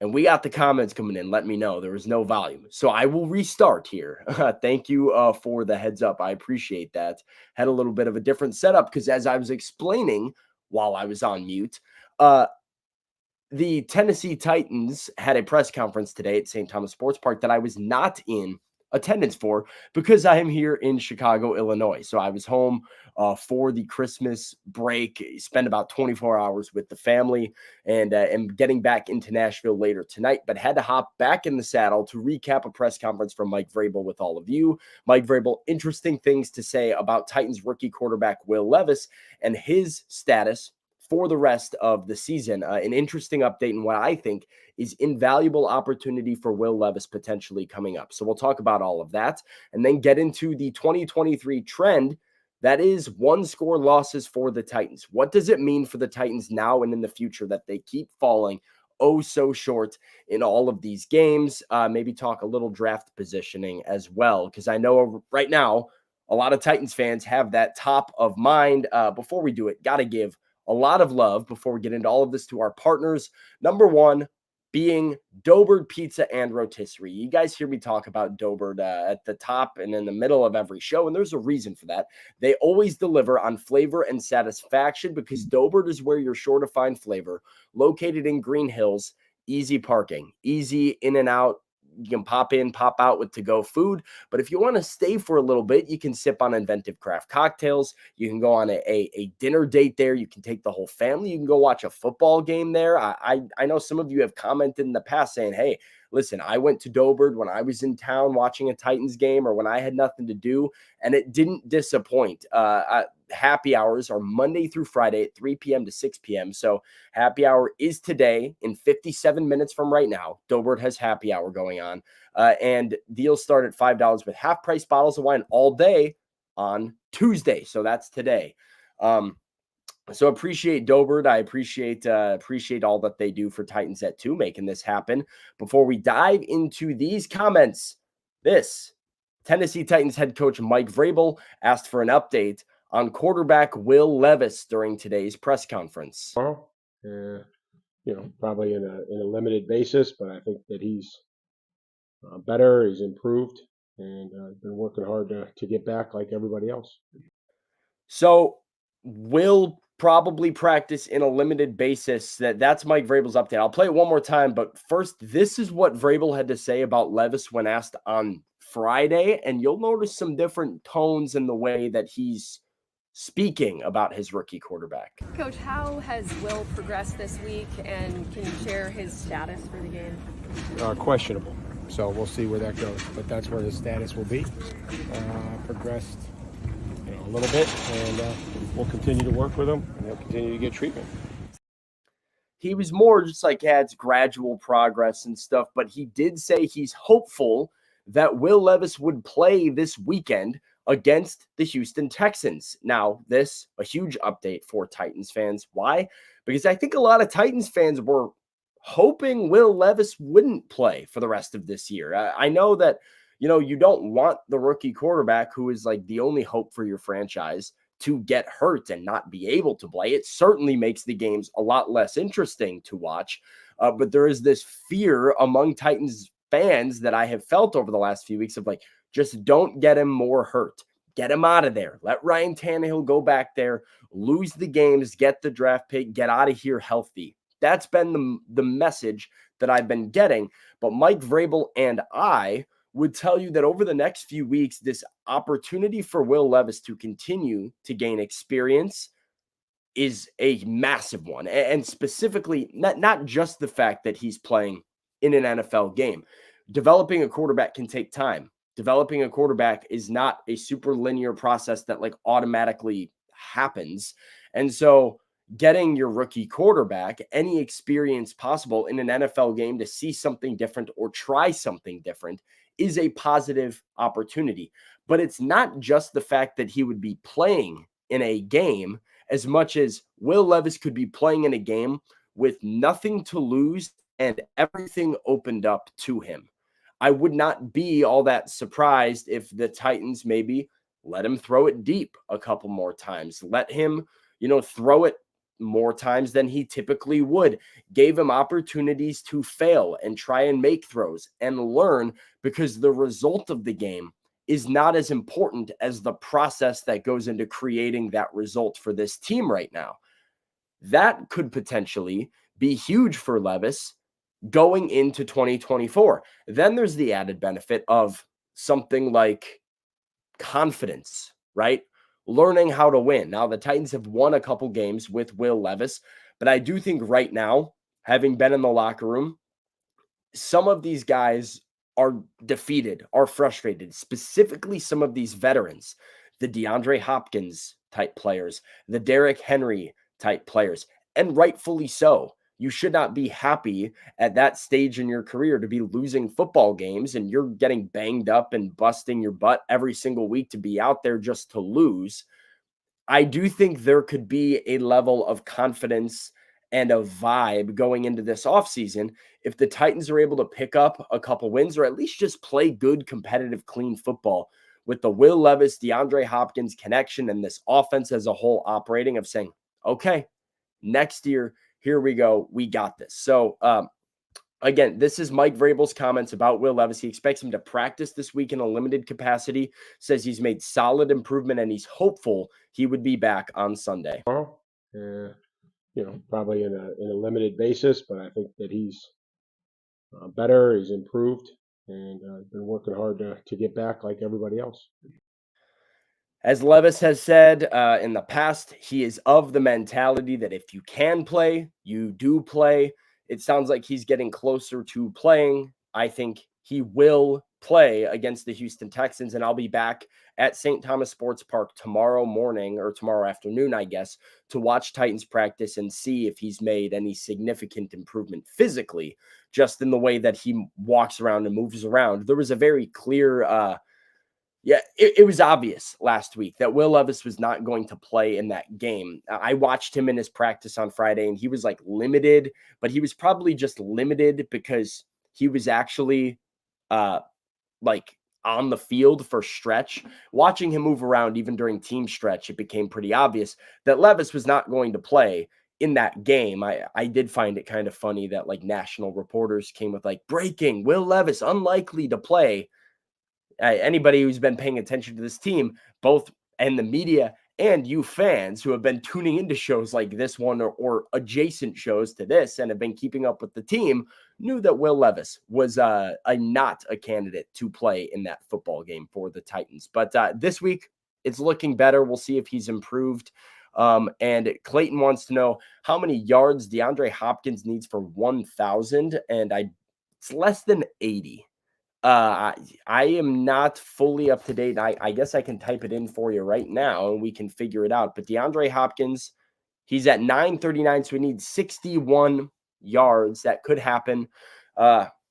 And we got the comments coming in. Let me know. There was no volume. So I will restart here. Thank you for the heads up. I appreciate that. Had a little bit of a different setup because as I was explaining while I was on mute, uh, the Tennessee Titans had a press conference today at St. Thomas Sports Park that I was not in attendance for because I am here in Chicago, Illinois. So I was home for the Christmas break, spent about 24 hours with the family, and am getting back into Nashville later tonight, but had to hop back in the saddle to recap a press conference from Mike Vrabel with all of you. Mike Vrabel, interesting things to say about Titans rookie quarterback Will Levis and his status for the rest of the season. An interesting update and what I think is invaluable opportunity for Will Levis potentially coming up. So we'll talk about all of that and then get into the 2023 trend that is one score losses for the Titans. What does it mean for the Titans now and in the future that they keep falling oh so short in all of these games? Maybe talk a little draft positioning as well, because I know right now a lot of Titans fans have that top of mind. Before we do it, got to give a lot of love before we get into all of this to our partners. Number one being Dobert Pizza and Rotisserie. You guys hear me talk about Dobert at the top and in the middle of every show, and there's a reason for that. They always deliver on flavor and satisfaction because Dobert is where you're sure to find flavor. Located in Green Hills, easy parking, easy in and out. You can pop in, pop out with to-go food. But if you want to stay for a little bit, you can sip on inventive craft cocktails. You can go on a dinner date there. You can take the whole family. You can go watch a football game there. I know some of you have commented in the past saying, hey, listen, I went to Dobert when I was in town watching a Titans game or when I had nothing to do, and it didn't disappoint. Happy hours are Monday through Friday at 3 p.m. to 6 p.m. So happy hour is today in 57 minutes from right now. Dobert has happy hour going on. And deals start at $5 with half price bottles of wine all day on Tuesday. So that's today. So appreciate Dobert. I appreciate all that they do for Titans at 2, making this happen. Before we dive into these comments, this Tennessee Titans head coach Mike Vrabel asked for an update on quarterback Will Levis during today's press conference. Probably in a limited basis, but I think that he's better, he's improved, and been working hard to get back like everybody else. So will probably practice in a limited basis. That's Mike Vrabel's update. I'll play it one more time, but first, this is what Vrabel had to say about Levis when asked on Friday, and you'll notice some different tones in the way that he's speaking about his rookie quarterback. Coach, how has Will progressed this week, and can you share his status for the game? Questionable. So we'll see where that goes, but that's where his status will be. Progressed a little bit, and we'll continue to work with him, and he'll continue to get treatment. He was more just like had gradual progress and stuff, but he did say he's hopeful that Will Levis would play this weekend against the Houston Texans. Now, this a huge update for Titans fans. Why? Because I think a lot of Titans fans were hoping Will Levis wouldn't play for the rest of this year. I know that, you don't want the rookie quarterback who is like the only hope for your franchise to get hurt and not be able to play. It certainly makes the games a lot less interesting to watch. But there is this fear among Titans fans that I have felt over the last few weeks of like, just don't get him more hurt. Get him out of there. Let Ryan Tannehill go back there, lose the games, get the draft pick, get out of here healthy. That's been the message that I've been getting. But Mike Vrabel and I would tell you that over the next few weeks, this opportunity for Will Levis to continue to gain experience is a massive one. And specifically, not just the fact that he's playing in an NFL game. Developing a quarterback can take time. Developing a quarterback is not a super linear process that like automatically happens. And so getting your rookie quarterback any experience possible in an NFL game to see something different or try something different is a positive opportunity. But it's not just the fact that he would be playing in a game as much as Will Levis could be playing in a game with nothing to lose and everything opened up to him. I would not be all that surprised if the Titans maybe let him throw it deep a couple more times. Let him, throw it more times than he typically would, gave him opportunities to fail and try and make throws and learn, because the result of the game is not as important as the process that goes into creating that result for this team right now. That could potentially be huge for Levis going into 2024. Then there's the added benefit of something like confidence, right? Learning how to win. Now, the Titans have won a couple games with Will Levis, but I do think right now, having been in the locker room, some of these guys are defeated, are frustrated, specifically some of these veterans, the DeAndre Hopkins type players, the Derrick Henry type players, and rightfully so. You should not be happy at that stage in your career to be losing football games and you're getting banged up and busting your butt every single week to be out there just to lose. I do think there could be a level of confidence and a vibe going into this offseason if the Titans are able to pick up a couple wins or at least just play good, competitive, clean football with the Will Levis, DeAndre Hopkins connection and this offense as a whole operating, of saying, okay, next year, here we go. We got this. So, again, this is Mike Vrabel's comments about Will Levis. He expects him to practice this week in a limited capacity, says he's made solid improvement, and he's hopeful he would be back on Sunday. Probably in a limited basis, but I think that he's better, he's improved, and been working hard to get back like everybody else. As Levis has said in the past, he is of the mentality that if you can play, you do play. It sounds like he's getting closer to playing. I think he will play against the Houston Texans, and I'll be back at St. Thomas Sports Park tomorrow morning or tomorrow afternoon, I guess, to watch Titans practice and see if he's made any significant improvement physically, just in the way that he walks around and moves around. There was a very clear it was obvious last week that Will Levis was not going to play in that game. I watched him in his practice on Friday, and he was like limited, but he was probably just limited because he was actually like on the field for stretch. Watching him move around even during team stretch, it became pretty obvious that Levis was not going to play in that game. I did find it kind of funny that like national reporters came with like, breaking, Will Levis unlikely to play. Anybody who's been paying attention to this team, both and the media and you fans who have been tuning into shows like this one or adjacent shows to this and have been keeping up with the team, knew that Will Levis was not a candidate to play in that football game for the Titans. But this week, it's looking better. We'll see if he's improved. And Clayton wants to know how many yards DeAndre Hopkins needs for 1,000, and it's less than 80. I am not fully up to date. I guess I can type it in for you right now and we can figure it out. But DeAndre Hopkins, he's at 939, so we need 61 yards. That could happen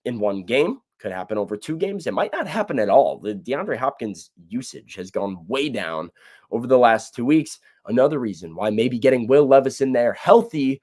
in one game, could happen over 2 games. It might not happen at all. The DeAndre Hopkins usage has gone way down over the last 2 weeks. Another reason why maybe getting Will Levis in there healthy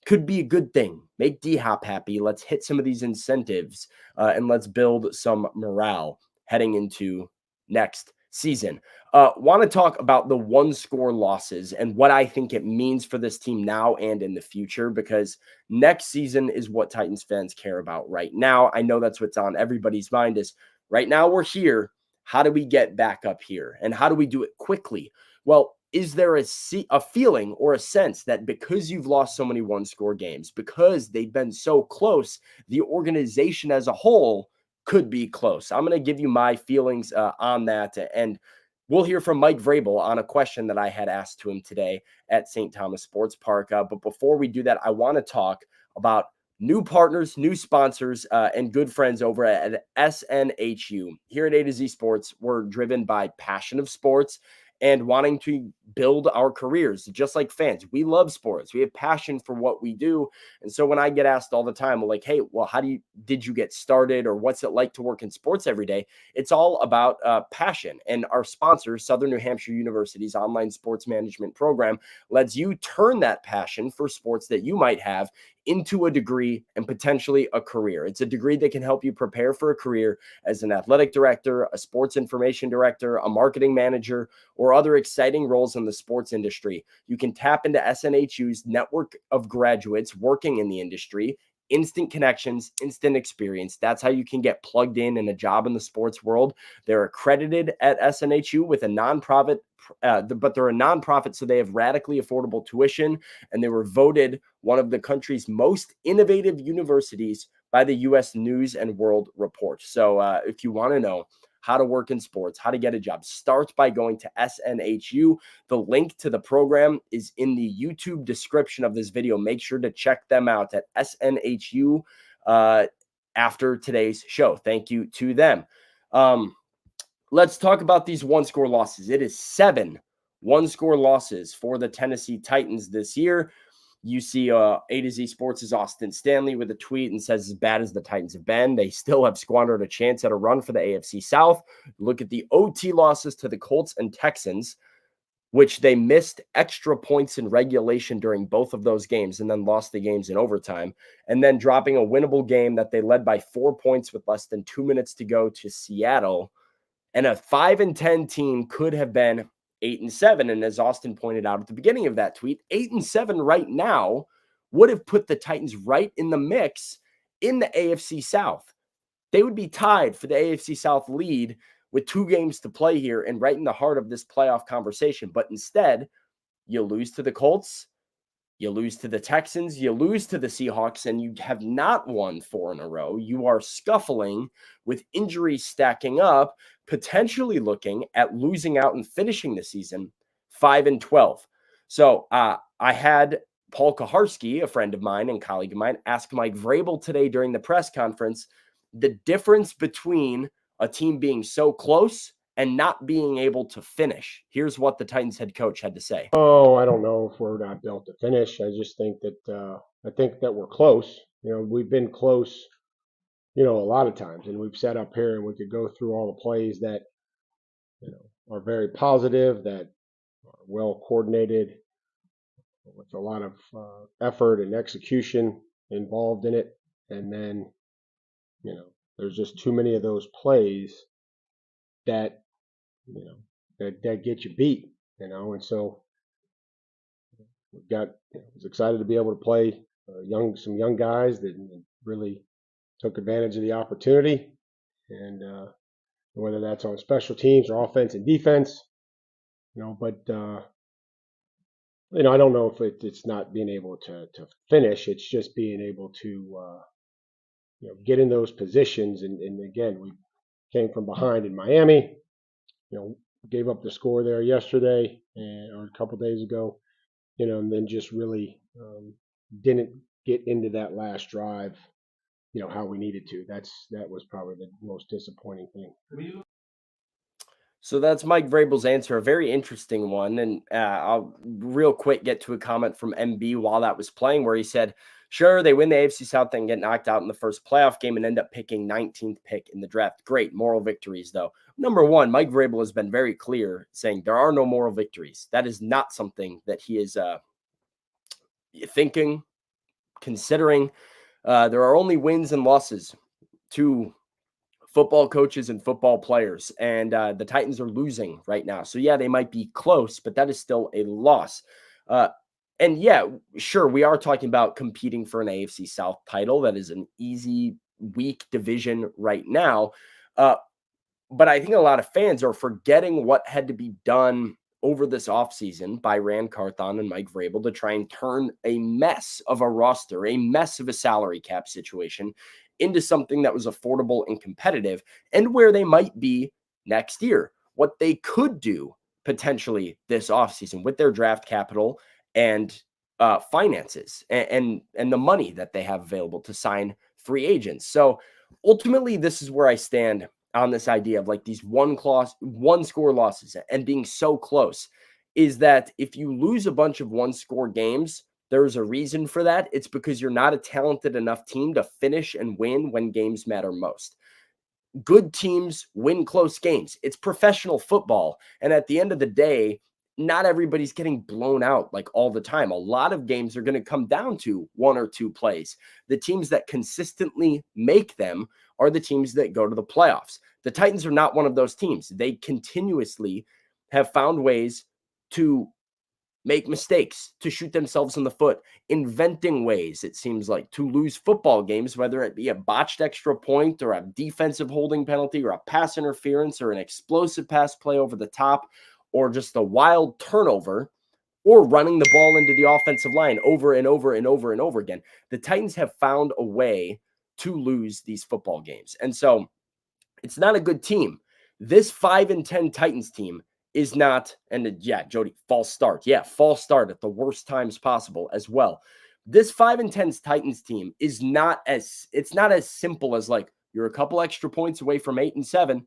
could be a good thing. Make D-Hop happy. Let's hit some of these incentives and let's build some morale heading into next season. Want to talk about the 1-score losses and what I think it means for this team now and in the future, because next season is what Titans fans care about right now. I know that's what's on everybody's mind is right now we're here. How do we get back up here? And how do we do it quickly? Well, is there a feeling or a sense that because you've lost so many 1-score games, because they've been so close, the organization as a whole could be close? I'm going to give you my feelings on that, and we'll hear from Mike Vrabel on a question that I had asked to him today at St. Thomas Sports Park. But before we do that, I want to talk about new partners, new sponsors, and good friends over at SNHU. Here at A to Z Sports, we're driven by passion of sports and wanting to build our careers, just like fans. We love sports. We have passion for what we do. And so when I get asked all the time, I'm like, hey, well, did you get started, or what's it like to work in sports every day? It's all about passion. And our sponsor, Southern New Hampshire University's online sports management program, lets you turn that passion for sports that you might have into a degree and potentially a career. It's a degree that can help you prepare for a career as an athletic director, a sports information director, a marketing manager, or other exciting roles professionals in the sports industry. You can tap into SNHU's network of graduates working in the industry. Instant connections, instant experience. That's how you can get plugged in a job in the sports world. They're accredited at SNHU with a nonprofit, but they're a nonprofit, so they have radically affordable tuition, and they were voted one of the country's most innovative universities by the U.S. News and World Report. So if you want to know how to work in sports, how to get a job, start by going to SNHU. The link to the program is in the YouTube description of this video. Make sure to check them out at SNHU after today's show. Thank you to them. Let's talk about these one-score losses. It is 7 one-score losses for the Tennessee Titans this year. You see A to Z Sports' Austin Stanley with a tweet and says, as bad as the Titans have been, they still have squandered a chance at a run for the AFC South. Look at the OT losses to the Colts and Texans, which they missed extra points in regulation during both of those games and then lost the games in overtime, and then dropping a winnable game that they led by 4 points with less than 2 minutes to go to Seattle. And a 5-10 team could have been 8-7. And as Austin pointed out at the beginning of that tweet, 8-7 right now would have put the Titans right in the mix in the AFC South. They would be tied for the AFC South lead with 2 games to play here and right in the heart of this playoff conversation. But instead, you lose to the Colts, you lose to the Texans, you lose to the Seahawks, and you have not won 4 in a row. You are scuffling with injuries stacking up, potentially looking at losing out and finishing the season 5-12. So I had Paul Kaharski, a friend of mine and colleague of mine, ask Mike Vrabel today during the press conference the difference between a team being so close and not being able to finish. Here's what the Titans head coach had to say. Oh, I don't know if we're not built to finish. I just think that we're close. We've been close, a lot of times, and we've sat up here and we could go through all the plays that, are very positive, that are well coordinated, with a lot of effort and execution involved in it. And then, there's just too many of those plays that, that get you beat, and so we've got, was excited to be able to play some young guys that really took advantage of the opportunity, and whether that's on special teams or offense and defense, but I don't know if it's not being able to finish. It's just being able to get in those positions, and again, we came from behind in Miami, gave up the score there yesterday or a couple days ago, and then just really didn't get into that last drive, how we needed to. That was probably the most disappointing thing. So that's Mike Vrabel's answer, a very interesting one. And I'll real quick get to a comment from MB while that was playing, where he said, sure, they win the AFC South and get knocked out in the first playoff game and end up picking 19th pick in the draft. Great moral victories, though. Number one, Mike Vrabel has been very clear saying there are no moral victories. That is not something that he is thinking, considering. There are only wins and losses to football coaches and football players, and the Titans are losing right now. So yeah, they might be close, but that is still a loss. And yeah, sure, we are talking about competing for an AFC South title. That is an easy, weak division right now. But I think a lot of fans are forgetting what had to be done over this offseason by Rand Carthon and Mike Vrabel to try and turn a mess of a roster, a mess of a salary cap situation into something that was affordable and competitive, and where they might be next year. What they could do potentially this offseason with their draft capital and finances and the money that they have available to sign free agents. So ultimately, this is where I stand on this idea of like these one score losses and being so close, is that if you lose a bunch of one score games, there's a reason for that. It's because you're not a talented enough team to finish and win when games matter most. Good teams win close games. It's professional football. And at the end of the day, not everybody's getting blown out like all the time. A lot of games are going to come down to 1 or 2 plays. The teams that consistently make them are the teams that go to the playoffs. The Titans are not one of those teams. They continuously have found ways to make mistakes, to shoot themselves in the foot, inventing ways, it seems like, to lose football games, whether it be a botched extra point or a defensive holding penalty or a pass interference or an explosive pass play over the top or just a wild turnover or running the ball into the offensive line over and over and over and over again. The Titans have found a way to lose these football games. And so it's not a good team. This 5-10 Titans team is not, and yeah, Jody, false start. Yeah, false start at the worst times possible as well. This 5-10 Titans team is it's not as simple as like you're a couple extra points away from 8-7.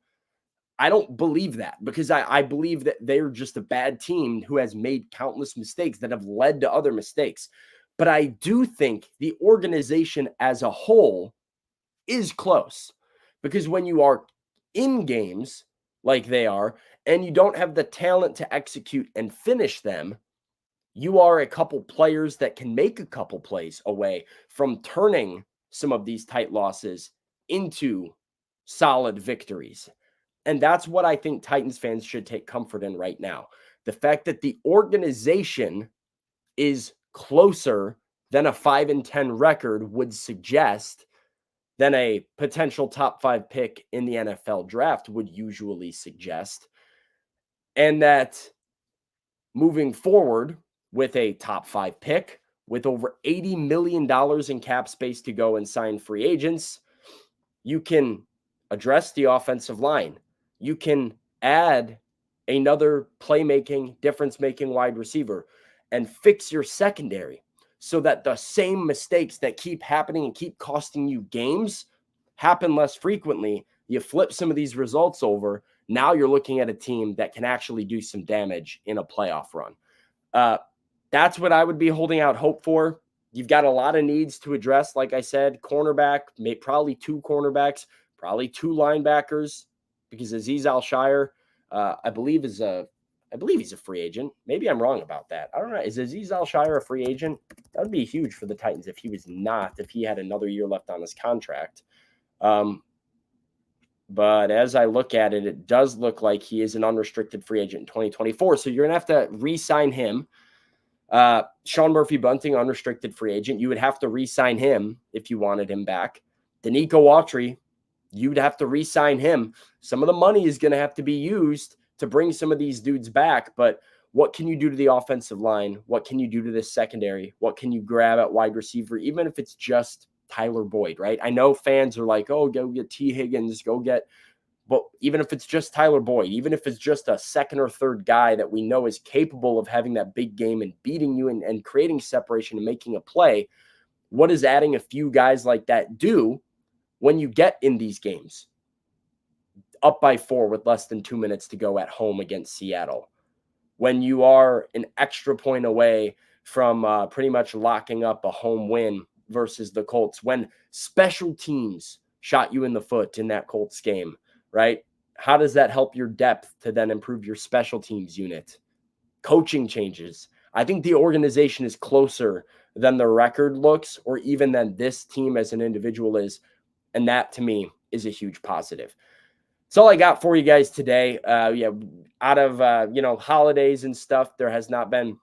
I don't believe that because I believe that they're just a bad team who has made countless mistakes that have led to other mistakes. But I do think the organization as a whole is close because when you are in games like they are, and you don't have the talent to execute and finish them, you are a couple players that can make a couple plays away from turning some of these tight losses into solid victories. And that's what I think Titans fans should take comfort in right now. The fact that the organization is closer than a 5-10 record would suggest than a potential top 5 pick in the NFL draft would usually suggest. And that moving forward with a top 5 pick, with over $80 million in cap space to go and sign free agents, you can address the offensive line. You can add another playmaking, difference-making wide receiver and fix your secondary so that the same mistakes that keep happening and keep costing you games happen less frequently. You flip some of these results over. Now you're looking at a team that can actually do some damage in a playoff run. That's what I would be holding out hope for. You've got a lot of needs to address. Like I said, cornerback, probably 2 cornerbacks, probably 2 linebackers, because Azeez Al-Shire, I believe he's a free agent. Maybe I'm wrong about that. I don't know. Is Azeez Al-Shire a free agent? That would be huge for the Titans if he was not, if he had another year left on his contract. But as I look at it, it does look like he is an unrestricted free agent in 2024. So you're going to have to re-sign him. Sean Murphy-Bunting, unrestricted free agent. You would have to re-sign him if you wanted him back. Danico Autry, you'd have to re-sign him. Some of the money is going to have to be used to bring some of these dudes back. But what can you do to the offensive line? What can you do to this secondary? What can you grab at wide receiver, even if it's just Tyler Boyd, right? I know fans are like, oh, go get T. Higgins, but even if it's just Tyler Boyd, even if it's just a second or third guy that we know is capable of having that big game and beating you and creating separation and making a play, what does adding a few guys like that do when you get in these games? Up by 4 with less than 2 minutes to go at home against Seattle. When you are an extra point away from pretty much locking up a home win versus the Colts, when special teams shot you in the foot in that Colts game, right? How does that help your depth to then improve your special teams unit? Coaching changes. I think the organization is closer than the record looks, or even than this team as an individual is. And that to me is a huge positive. That's all I got for you guys today. Out of, holidays and stuff, there has not been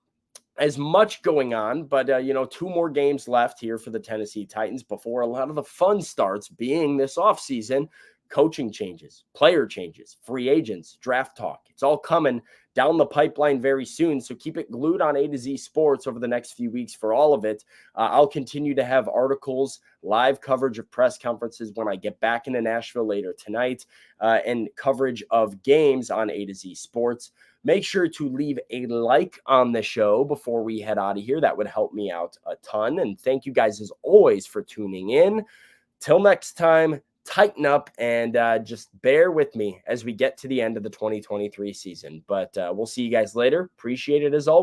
as much going on, but 2 more games left here for the Tennessee Titans before a lot of the fun starts, being this offseason. Coaching changes, player changes, free agents, draft talk. It's all coming down the pipeline very soon. So keep it glued on A to Z Sports over the next few weeks for all of it. I'll continue to have articles, live coverage of press conferences when I get back into Nashville later tonight, and coverage of games on A to Z Sports. Make sure to leave a like on the show before we head out of here. That would help me out a ton. And thank you guys as always for tuning in. Till next time, tighten up and just bear with me as we get to the end of the 2023 season. But we'll see you guys later. Appreciate it as always.